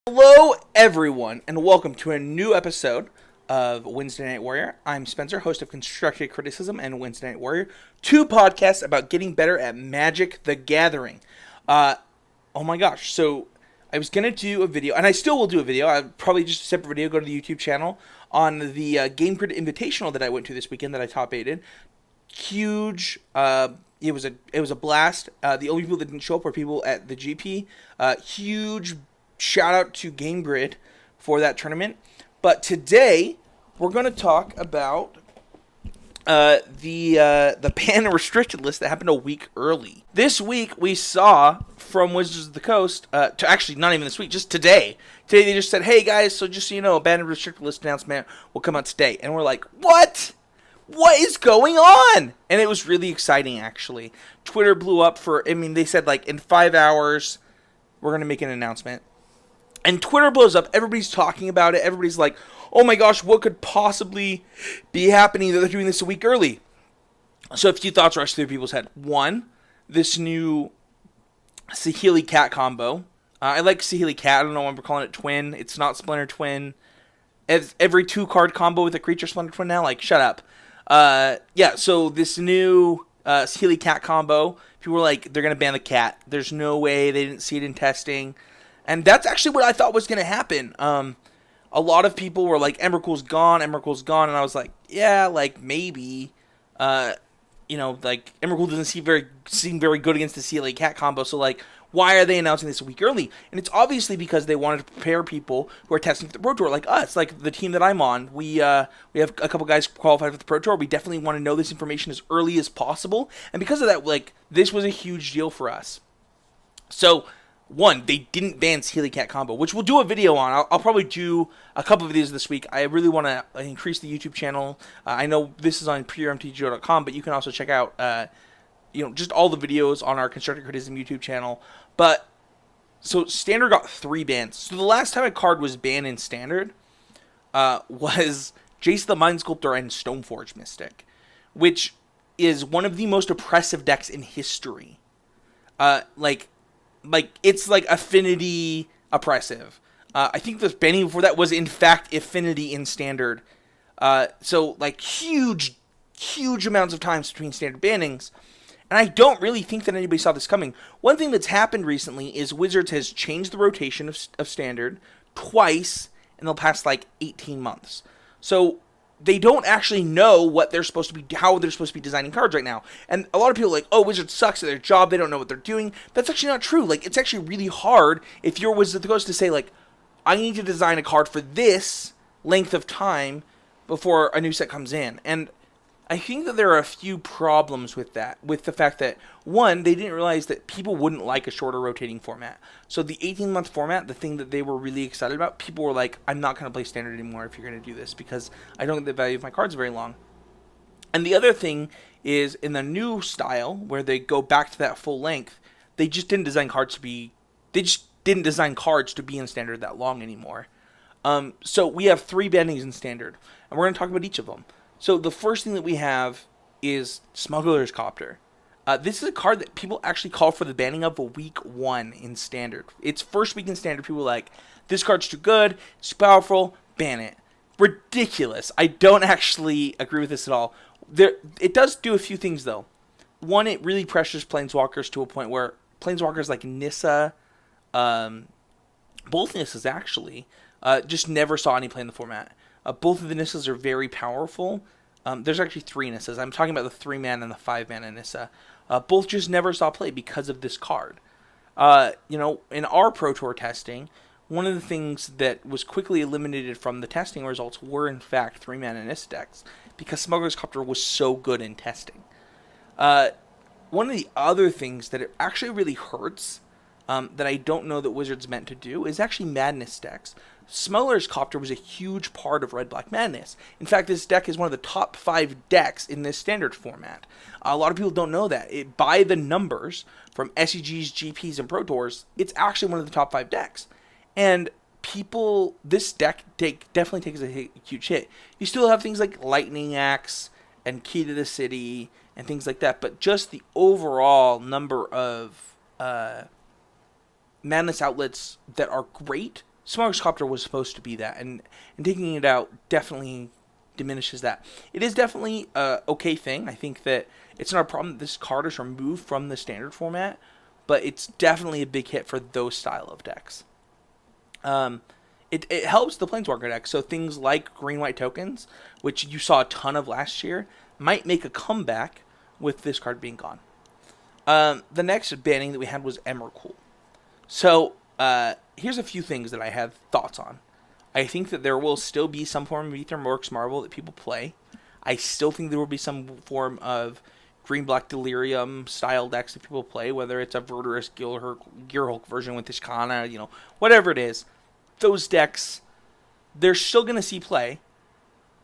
Hello, everyone, and welcome to a new episode of Wednesday Night Warrior. I'm Spencer, host of Constructive Criticism and Wednesday Night Warrior, two podcasts about getting better at Magic the Gathering. Oh my gosh, so I was going to do a video, and I still will do a video, probably just a separate video, go to the YouTube channel, on the Game Grid Invitational that I went to this weekend that I top 8'd. Huge, it was a blast. The only people that didn't show up were people at the GP. Huge shout out to Game Grid for that tournament. But today we're going to talk about the ban and restricted list that happened a week early. This week we saw from Wizards of the Coast, to actually not even this week, just today. Today they just said, hey guys, so just so you know, a ban and restricted list announcement will come out today. And we're like, what? What is going on? And it was really exciting, actually. Twitter blew up they said like in 5 hours we're going to make an announcement. And Twitter blows up. Everybody's talking about it. Everybody's like, oh my gosh, what could possibly be happening that they're doing this a week early? So a few thoughts rushed through people's head. One, this new Saheeli Cat combo. I like Saheeli Cat. I don't know why we're calling it Twin. It's not Splinter Twin. It's every 2-card combo with a creature Splinter Twin now. Like, shut up. So this new Saheeli Cat combo, people were like, they're going to ban the cat. There's no way. They didn't see it in testing. And that's actually what I thought was going to happen. A lot of people were like, Emrakul's gone. And I was like, yeah, like, maybe. Like, Emrakul doesn't seem very good against the Saheeli Cat combo. So, like, why are they announcing this a week early? And it's obviously because they wanted to prepare people who are testing for the Pro Tour, like us, like the team that I'm on. We have a couple guys qualified for the Pro Tour. We definitely want to know this information as early as possible. And because of that, like, this was a huge deal for us. So, one, they didn't ban Saheeli Cat combo, which we'll do a video on. I'll probably do a couple of videos this week. I really want to increase the YouTube channel. I know this is on puremtgo.com, but you can also check out just all the videos on our Constructive Criticism YouTube channel. But, so Standard got 3 bans. So the last time a card was banned in Standard was Jace the Mind Sculptor and Stoneforge Mystic, which is one of the most oppressive decks in history. It's like Affinity oppressive. I think the banning before that was in fact Affinity in Standard. So like huge amounts of times between Standard bannings. And I don't really think that anybody saw this coming. One thing that's happened recently is Wizards has changed the rotation of Standard twice in the past like 18 months. So they don't actually know what they're supposed to be, how they're supposed to be designing cards right now. And a lot of people are like, oh, Wizards sucks at their job. They don't know what they're doing. That's actually not true. Like, it's actually really hard if you're Wizards of the Coast to say, like, I need to design a card for this length of time before a new set comes in. And I think that there are a few problems with that, with the fact that, one, they didn't realize that people wouldn't like a shorter rotating format. So the 18-month format, the thing that they were really excited about, people were like, I'm not going to play Standard anymore if you're going to do this because I don't get the value of my cards very long. And the other thing is, in the new style, where they go back to that full length, they just didn't design cards to be in Standard that long anymore. So we have 3 bannings in Standard, and we're going to talk about each of them. So the first thing that we have is Smuggler's Copter. This is a card that people actually call for the banning of week 1 in Standard. It's first week in Standard. People are like, this card's too good, it's too powerful, ban it. Ridiculous. I don't actually agree with this at all. It does do a few things, though. One, it really pressures Planeswalkers to a point where Planeswalkers like Nissa, both Nissas actually, just never saw any play in the format. Both of the Nissas are very powerful. There's actually 3 Nissas. I'm talking about the 3-mana and the 5-mana Nissa. Both just never saw play because of this card. In our Pro Tour testing, one of the things that was quickly eliminated from the testing results were, in fact, 3-mana Nissa decks because Smuggler's Copter was so good in testing. One of the other things that it actually really hurts, that I don't know that Wizards meant to do, is actually Madness decks. Smuggler's Copter was a huge part of Red-Black Madness. In fact, this deck is one of the top 5 decks in this Standard format. A lot of people don't know that. By the numbers from SEGs, GPs, and Pro Tours, it's actually one of the top 5 decks. And this deck definitely takes a huge hit. You still have things like Lightning Axe and Key to the City and things like that, but just the overall number of Madness outlets that are great Smuggler's Copter was supposed to be that, and taking it out definitely diminishes that. It is definitely a okay thing. I think that it's not a problem that this card is removed from the standard format, but it's definitely a big hit for those style of decks. It helps the Planeswalker deck, so things like green-white tokens, which you saw a ton of last year, might make a comeback with this card being gone. The next banning that we had was Emrakul. So, here's a few things that I have thoughts on. I think that there will still be some form of Aethermorph's Marvel that people play. I still think there will be some form of green-black Delirium style decks that people play, whether it's a Verdurous Gearhulk version with Ishkana, whatever it is. Those decks, they're still going to see play,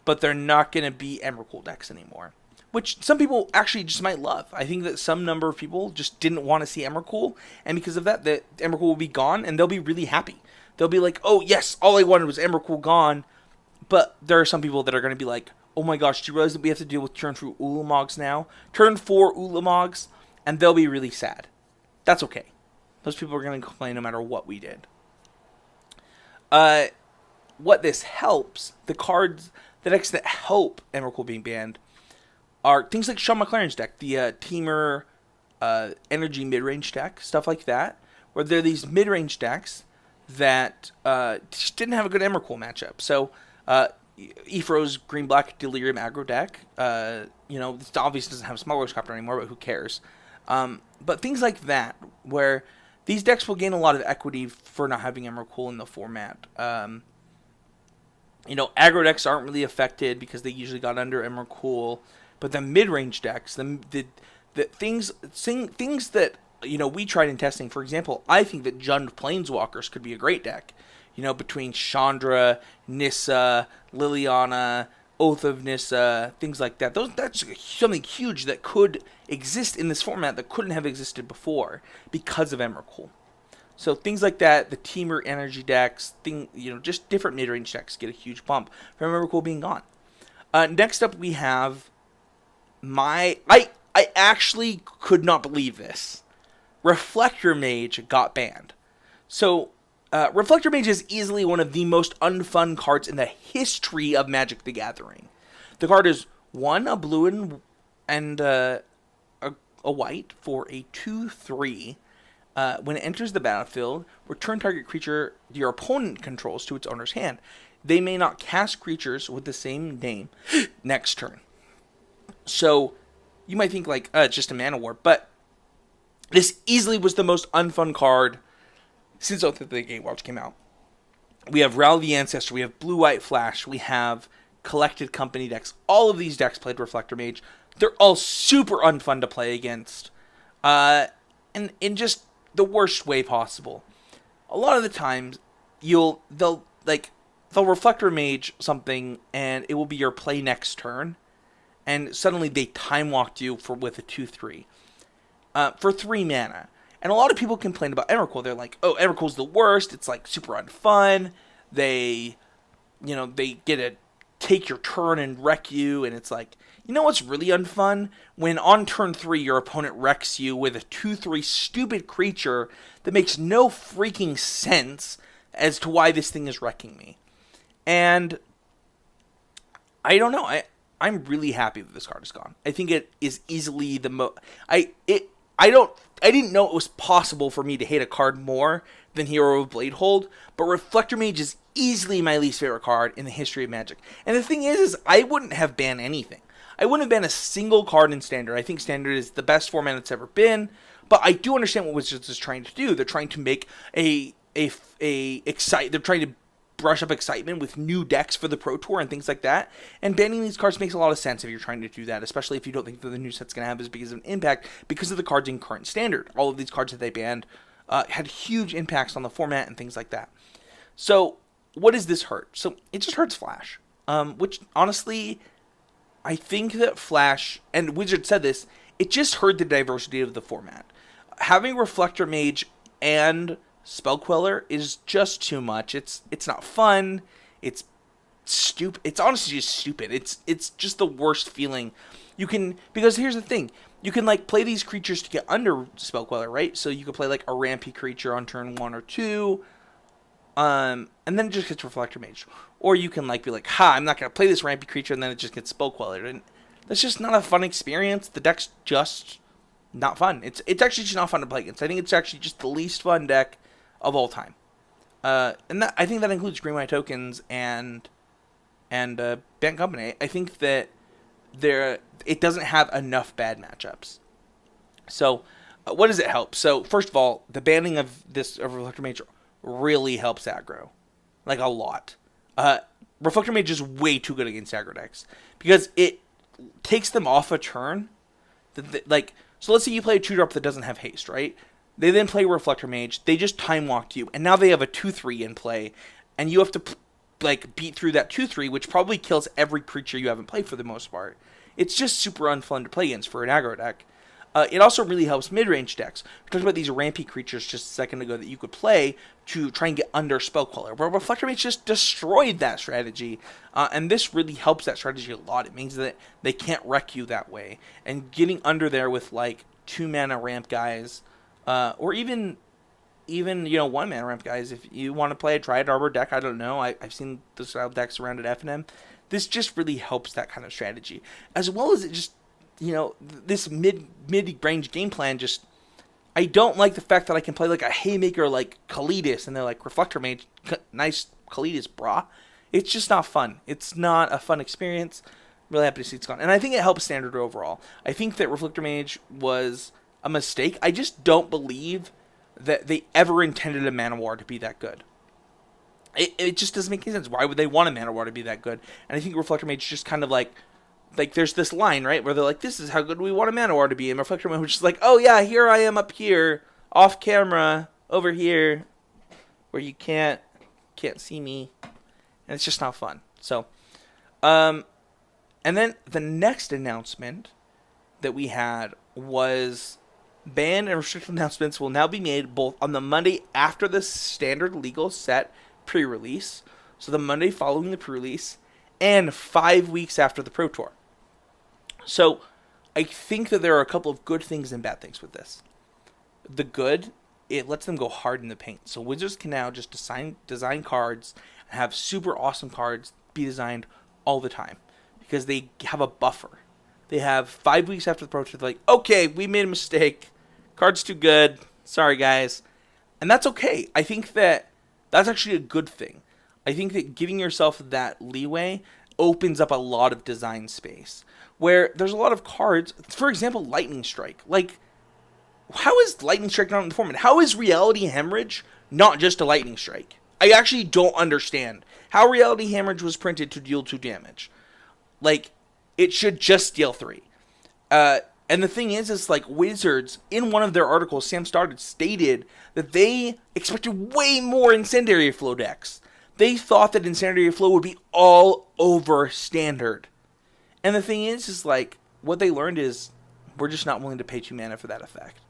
but they're not going to be Emrakul decks anymore, which some people actually just might love. I think that some number of people just didn't want to see Emrakul, and because of that, the Emrakul will be gone, and they'll be really happy. They'll be like, oh, yes, all I wanted was Emrakul gone, but there are some people that are going to be like, oh my gosh, do you realize that we have to deal with turn 3 Ulamogs now? Turn 4 Ulamogs, and they'll be really sad. That's okay. Those people are going to complain no matter what we did. What this helps, the decks that help Emrakul being banned are things like Sean McLaren's deck, the Teamer Energy mid-range deck, stuff like that, where there are these mid-range decks that just didn't have a good Emrakul matchup. So, Ephro's green-black Delirium aggro deck, it obviously doesn't have Smuggler's Copter anymore, but who cares? But things like that, where these decks will gain a lot of equity for not having Emrakul in the format. Aggro decks aren't really affected because they usually got under Emrakul, but the mid-range decks, the things that we tried in testing. For example, I think that Jund Planeswalkers could be a great deck. Between Chandra, Nissa, Liliana, Oath of Nissa, things like that. That's something huge that could exist in this format that couldn't have existed before because of Emrakul. So things like that, the Teamer Energy decks, just different mid-range decks get a huge bump from Emrakul being gone. Next up, we have I actually could not believe this. Reflector Mage got banned. So, Reflector Mage is easily one of the most unfun cards in the history of Magic the Gathering. The card is a blue and a white for a 2/3. When it enters the battlefield, return target creature your opponent controls to its owner's hand. They may not cast creatures with the same name next turn. So, you might think it's just a mana warp, but this easily was the most unfun card since Oath of the Gatewatch came out. We have Ral the Ancestor, we have Blue-White Flash, we have Collected Company decks. All of these decks played Reflector Mage. They're all super unfun to play against. And in just the worst way possible. A lot of the times, they'll Reflector Mage something, and it will be your play next turn, and suddenly they time walked you with a 2/3. For 3 mana. And a lot of people complain about Emrakul. They're like, oh, Emrakul's the worst. It's super unfun. They get to take your turn and wreck you. And it's what's really unfun? When on turn 3, your opponent wrecks you with a 2/3 stupid creature that makes no freaking sense as to why this thing is wrecking me. And I don't know. I'm really happy that this card is gone. I think it is easily the most... I didn't know it was possible for me to hate a card more than Hero of Bladehold, but Reflector Mage is easily my least favorite card in the history of Magic. And the thing is I wouldn't have banned anything. I wouldn't have banned a single card in Standard. I think Standard is the best format it's ever been, but I do understand what Wizards is trying to do. They're trying to make they're trying to brush up excitement with new decks for the Pro Tour and things like that. And banning these cards makes a lot of sense if you're trying to do that, especially if you don't think that the new set's going to have as big of an impact because of the cards in current Standard. All of these cards that they banned had huge impacts on the format and things like that. So, what does this hurt? So, it just hurts Flash. Which, honestly, I think that Flash, and Wizard said this, it just hurt the diversity of the format. Having Reflector Mage and Spell Queller is just too much. It's not fun. It's stupid. It's honestly just stupid. It's just the worst feeling. Because here's the thing. You can play these creatures to get under Spell Queller, right? So you could play a Rampy creature on turn 1 or 2. And then it just gets Reflector Mage. Or you can like be like, ha, I'm not going to play this rampy creature, and then it just gets Spell Queller. And that's just not a fun experience. The deck's just not fun. It's actually just not fun to play against. I think it's actually just the least fun deck of all time. And I think that includes Green White Tokens and Bant Company. I think that it doesn't have enough bad matchups. So, what does it help? So, first of all, the banning of Reflector Mage really helps aggro. Like, a lot. Reflector Mage is way too good against aggro decks. Because it takes them off a turn. So let's say you play a 2-drop that doesn't have haste, right? They then play Reflector Mage. They just time walked you. And now they have a 2-3 in play. And you have to, beat through that 2-3, which probably kills every creature you haven't played for the most part. It's just super unfun to play against for an aggro deck. It also really helps mid-range decks. We talked about these rampy creatures just a second ago that you could play to try and get under Spell Queller. But Reflector Mage just destroyed that strategy. And this really helps that strategy a lot. It means that they can't wreck you that way. And getting under there with, 2-mana ramp guys, or even 1-mana ramp guys, if you want to play a Dryad Arbor deck, I don't know. I've seen the style decks around at FNM. This just really helps that kind of strategy. As well as it just, this mid-range game plan just... I don't like the fact that I can play a Haymaker like Kalidas, and they're like, Reflector Mage, nice Kalidas, brah. It's just not fun. It's not a fun experience. I'm really happy to see it's gone. And I think it helps Standard overall. I think that Reflector Mage was a mistake. I just don't believe that they ever intended a Mana War to be that good. It just doesn't make any sense. Why would they want a Mana War to be that good? And I think Reflector Mage just kind of like there's this line, right, where they're like, this is how good we want a Mana War to be. And Reflector Mage is just like, oh yeah, here I am up here, off camera, over here, where you can't see me. And it's just not fun. So, and then the next announcement that we had was ban and restricted announcements will now be made both on the Monday after the standard legal set pre-release, so the Monday following the pre-release, and 5 weeks after the Pro Tour. So, I think that there are a couple of good things and bad things with this. The good, it lets them go hard in the paint. So Wizards can now just design cards and have super awesome cards be designed all the time, because they have a buffer. They have 5 weeks after the Pro Tour, they're like, okay, we made a mistake. Card's too good. Sorry, guys. And that's okay. I think that that's actually a good thing. I think that giving yourself that leeway opens up a lot of design space, where there's a lot of cards, for example, Lightning Strike. How is Lightning Strike not in the format? How is Reality Hemorrhage not just a Lightning Strike? I actually don't understand how Reality Hemorrhage was printed to deal 2 damage. It should just deal 3. And the thing is Wizards, in one of their articles, Sam Stoddard stated that they expected way more Incendiary Flow decks. They thought that Incendiary Flow would be all over Standard. And the thing is what they learned is, we're just not willing to pay 2 mana for that effect.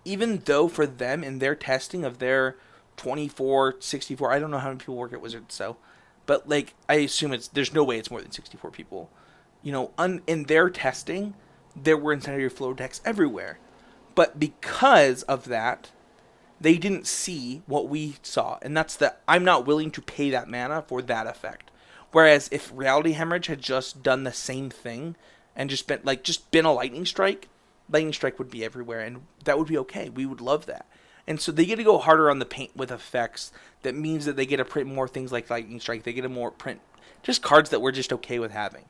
Even though for them, in their testing of their 24, 64, I don't know how many people work at Wizards, but I assume there's no way it's more than 64 people. In their testing, there were Incendiary Flow decks everywhere. But because of that, they didn't see what we saw. And that's that I'm not willing to pay that mana for that effect. Whereas if Reality Hemorrhage had just done the same thing and just been a Lightning Strike would be everywhere, and that would be okay. We would love that. And so they get to go harder on the paint with effects. That means that they get to print more things like Lightning Strike. They get to more print just cards that we're just okay with having.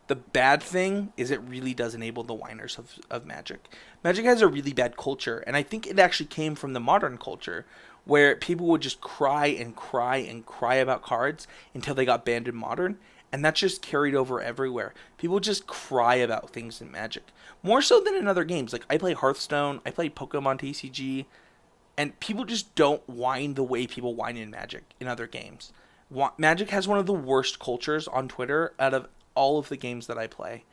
The bad thing is it really does enable the whiners of Magic. Magic has a really bad culture, and I think it actually came from the modern culture, where people would just cry and cry and cry about cards until they got banned in Modern, and that just carried over everywhere. People just cry about things in Magic. More so than in other games. I play Hearthstone, I play Pokemon TCG, and people just don't whine the way people whine in Magic in other games. Magic has one of the worst cultures on Twitter out of all of the games that I play.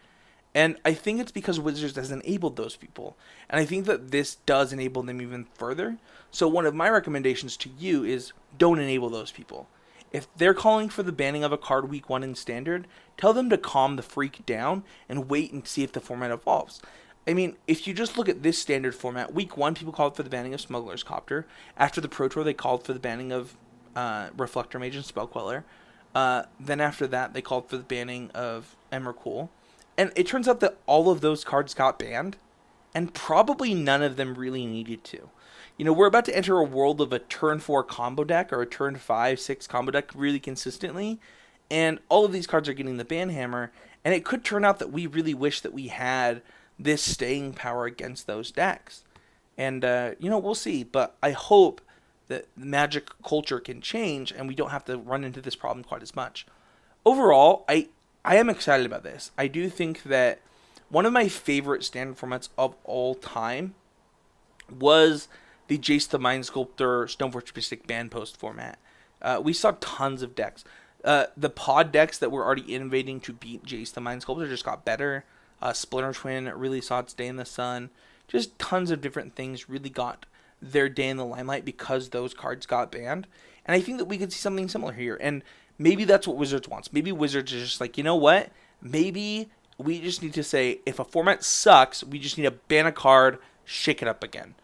And I think it's because Wizards has enabled those people. And I think that this does enable them even further. So one of my recommendations to you is don't enable those people. If they're calling for the banning of a card week 1 in Standard, tell them to calm the freak down and wait and see if the format evolves. I mean, if you just look at this standard format, week 1, people called for the banning of Smuggler's Copter. After the Pro Tour, they called for the banning of Reflector Mage and Spellqueller. Then after that, they called for the banning of Emrakul. And it turns out that all of those cards got banned, and probably none of them really needed to. You know, we're about to enter a world of a turn 4 combo deck or a turn 5, 6 combo deck really consistently, and all of these cards are getting the ban hammer, and it could turn out that we really wish that we had this staying power against those decks. And, we'll see, but I hope that Magic culture can change and we don't have to run into this problem quite as much. Overall, I am excited about this. I do think that one of my favorite standard formats of all time was the Jace the Mind Sculptor Stoneforge Mystic Band Post format. We saw tons of decks. The pod decks that were already innovating to beat Jace the Mind Sculptor just got better. Splinter Twin really saw its day in the sun. Just tons of different things really got their day in the limelight because those cards got banned. And I think that we could see something similar here. And maybe that's what Wizards wants. Maybe Wizards is just like, you know what? Maybe we just need to say, if a format sucks, we just need to ban a card, shake it up again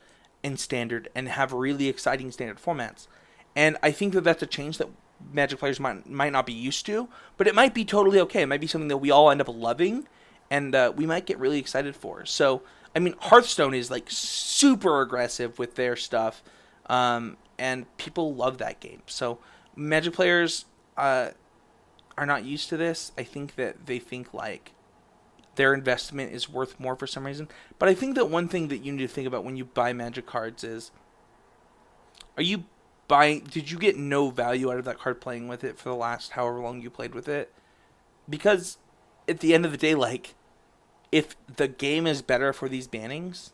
in Standard, and have really exciting Standard formats. And I think that that's a change that Magic players might not be used to, but it might be totally okay. It might be something that we all end up loving, and we might get really excited for. So, I mean, Hearthstone is like super aggressive with their stuff, and people love that game. So, Magic players are not used to this. I think that they think like their investment is worth more for some reason. But I think that one thing that you need to think about when you buy Magic cards is, did you get no value out of that card playing with it for the last however long you played with it? Because at the end of the day, like, if the game is better for these bannings,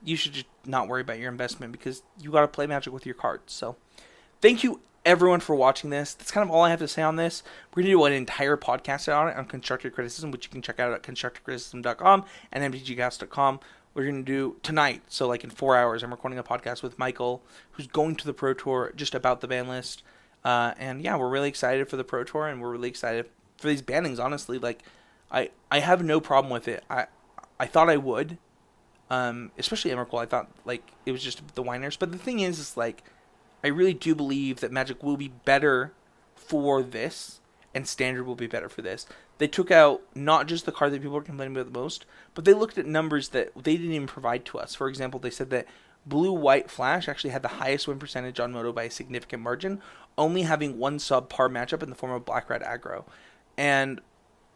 you should just not worry about your investment because you got to play Magic with your cards. So, thank you everyone for watching this. That's kind of all I have to say on this. We're going to do an entire podcast on it on constructive criticism, which you can check out at constructivecriticism.com and mtgcast.com. We're going to do tonight, so like in 4 hours, I'm recording a podcast with Michael, who's going to the Pro Tour, just about the ban list. And yeah, we're really excited for the Pro Tour, and we're really excited for these bannings, honestly. Like, I have no problem with it. I thought I would, especially Emrakul. I thought, like, it was just the whiners. But the thing is like, I really do believe that Magic will be better for this, and Standard will be better for this. They took out not just the card that people were complaining about the most, but they looked at numbers that they didn't even provide to us. For example, they said that Blue-White Flash actually had the highest win percentage on Moto by a significant margin, only having one subpar matchup in the form of Black-Red Aggro. And,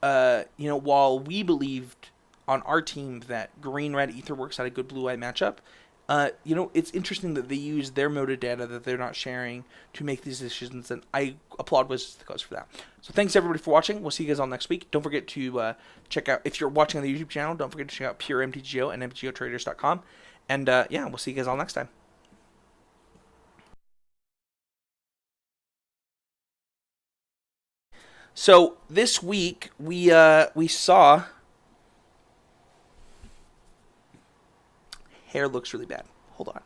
while we believed on our team that Green-Red Aetherworks had a good Blue-White matchup, it's interesting that they use their metadata that they're not sharing to make these decisions, and I applaud Wizards of the Coast for that. So thanks everybody for watching. We'll see you guys all next week. Don't forget to check out, if you're watching on the YouTube channel, don't forget to check out Pure MTGO and MTGOtraders.com. And we'll see you guys all next time. So this week we saw hair looks really bad. Hold on.